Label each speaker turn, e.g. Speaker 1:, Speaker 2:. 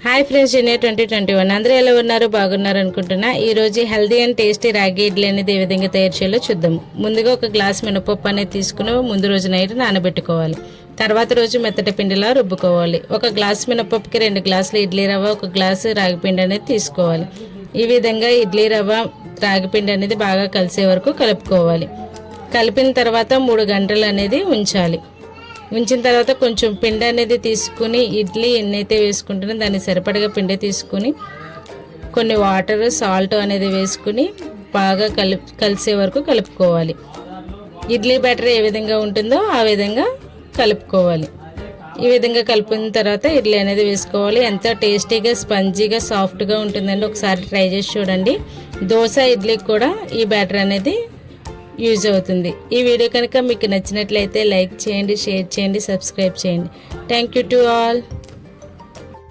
Speaker 1: Hi friends, junior 2021 అందరూ ఎలా ఉన్నారు? బాగున్నారు అనుకుంటున్నా. ఈరోజు హెల్దీ అండ్ టేస్టీ రాగి ఇడ్లీ అనేది ఏ విధంగా తయారు చేయాలో చూద్దాము. ముందుగా ఒక గ్లాస్ మినపప్పు అనేది తీసుకుని ముందు రోజు నైట్ నానబెట్టుకోవాలి. తర్వాత రోజు మెత్తటి పిండిలా రుబ్బుకోవాలి. ఒక గ్లాస్ మినపప్పుకి 2 గ్లాసులు ఇడ్లీ రవ్వ, ఒక గ్లాసు రాగిపిండి అనేది తీసుకోవాలి. ఈ విధంగా ఇడ్లీ రవ్వ రాగిపిండి అనేది బాగా కలిసే వరకు కలుపుకోవాలి. కలిపిన తర్వాత 3 గంటలు అనేది ఉంచాలి. ఉంచిన తర్వాత కొంచెం పిండి అనేది తీసుకుని ఇడ్లీ ఎన్నైతే వేసుకుంటున్నా దాన్ని సరిపడగా పిండి తీసుకుని కొన్ని వాటర్ సాల్ట్ అనేది వేసుకుని బాగా కలిసే వరకు కలుపుకోవాలి. ఇడ్లీ బ్యాటర్ ఏ విధంగా ఉంటుందో ఆ విధంగా కలుపుకోవాలి. ఈ విధంగా కలిపిన తర్వాత ఇడ్లీ అనేది వేసుకోవాలి. ఎంతో టేస్టీగా స్పంజీగా సాఫ్ట్గా ఉంటుందండి. ఒకసారి ట్రై చేసి చూడండి. దోశ ఇడ్లీకి కూడా ఈ బ్యాటర్ అనేది యూజ్ అవుతుంది. ఈ వీడియో కనుక మీకు నచ్చినట్లయితే లైక్ చేయండి, షేర్ చేయండి, సబ్స్క్రైబ్ చేయండి. Thank you to all.